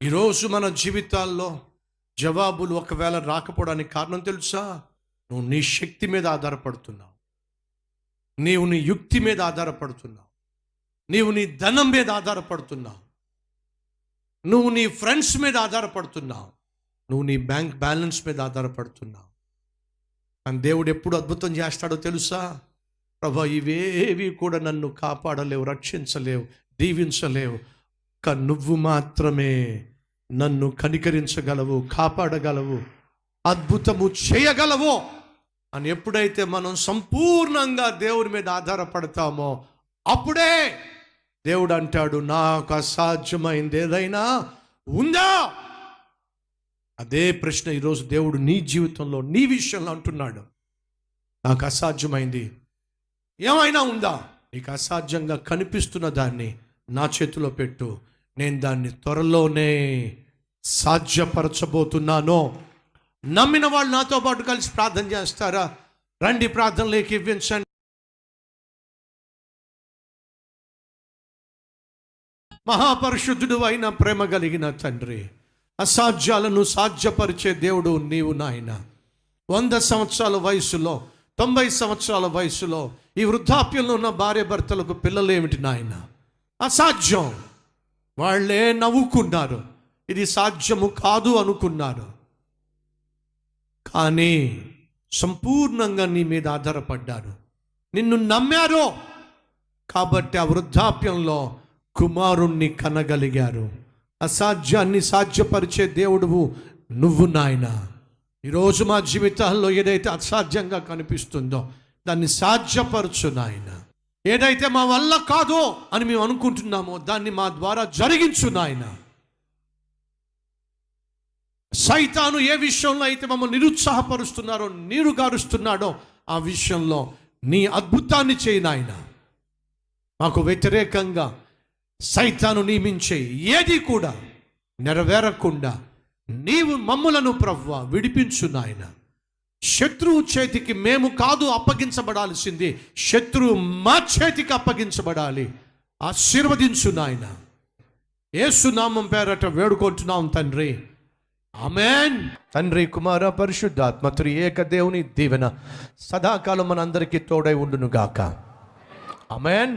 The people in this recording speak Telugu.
ఈరోజు మన జీవితాల్లో జవాబులు ఒకవేళ రాకపోవడానికి కారణం తెలుసా? నువ్వు నీ శక్తి మీద ఆధారపడుతున్నావు, నీవు నీ యుక్తి మీద ఆధారపడుతున్నావు, నీవు నీ ధనం మీద ఆధారపడుతున్నావు, నువ్వు నీ ఫ్రెండ్స్ మీద ఆధారపడుతున్నావు, నువ్వు నీ బ్యాంక్ బ్యాలెన్స్ మీద ఆధారపడుతున్నావు. కానీ దేవుడు ఎప్పుడు అద్భుతం చేస్తాడో తెలుసా? ప్రభా, ఇవేవి కూడా నన్ను కాపాడలేవు, రక్షించలేవు, దీవించలేవు, కానీ నువ్వు మాత్రమే నన్ను కనికరించగలవు, కాపాడగలవు, అద్భుతము చేయగలవు అని ఎప్పుడైతే మనం సంపూర్ణంగా దేవుడి మీద ఆధారపడతామో అప్పుడే దేవుడు అంటాడు, నాకు అసాధ్యమైంది ఏదైనా ఉందా? అదే ప్రశ్న ఈరోజు దేవుడు నీ జీవితంలో, నీ విషయంలో అంటున్నాడు. నాకు అసాధ్యమైంది ఏమైనా ఉందా? నీకు అసాధ్యంగా కనిపిస్తున్న దాన్ని నా చేతిలో పెట్టు, నేను దాన్ని త్వరలోనే సాధ్యపరచబోతున్నాను. నమ్మిన వాళ్ళు నాతో పాటు కలిసి ప్రార్థన చేస్తారా? రండి, ప్రార్థనలోకి ఇవ్వించండి. మహాపరిశుద్ధుడు అయిన ప్రేమ కలిగిన తండ్రి, అసాధ్యాలను సాధ్యపరిచే దేవుడు నీవు నాయన. 100 సంవత్సరాల వయసులో, 90 సంవత్సరాల వయసులో ఈ వృద్ధాప్యంలో ఉన్న భార్య భర్తలకు పిల్లలేమిటి నాయన? అసాధ్యం. వాళ్ళే నవ్వుకున్నారు, ఇది సాధ్యము కాదు అనుకున్నారు. కానీ సంపూర్ణంగా నీ మీద ఆధారపడ్డారు, నిన్ను నమ్మారు కాబట్టి ఆ వృద్ధాప్యంలో కుమారుణ్ణి కనగలిగారు. అసాధ్యాన్ని సాధ్యపరిచే దేవుడువు నువ్వు నాయన. ఈరోజు మా జీవితాల్లో ఏదైతే అసాధ్యంగా కనిపిస్తుందో దాన్ని సాధ్యపరచు నాయన. ఏదైతే మా వల్ల కాదో అని మేము అనుకుంటున్నామో దాన్ని మా ద్వారా జరిగించు నాయన. సైతాను ఏ విషయంలో అయితే మమ్మల్ని నిరుత్సాహపరుస్తున్నారో, నీరుగారుస్తున్నాడో ఆ విషయంలో నీ అద్భుతాన్ని చేయి నాయన. మాకు వ్యతిరేకంగా సైతాను నియమించే ఏది కూడా నెరవేరకుండా నీవు మమ్ములను ప్రభువా విడిపించు నాయన. శత్రువు చేతికి మేము కాదు అప్పగించబడాల్సింది, శత్రువు మా చేతికి అప్పగించబడాలి. ఆశీర్వదించు నాయన. యేసు నామం పేరట వేడుకుంటున్నాం తండ్రి, ఆమేన్. తండ్రి, కుమార, పరిశుద్ధాత్మ త్రియేక దేవుని దీవెన సదాకాలం మనందరికీ తోడై ఉండును గాక. ఆమేన్.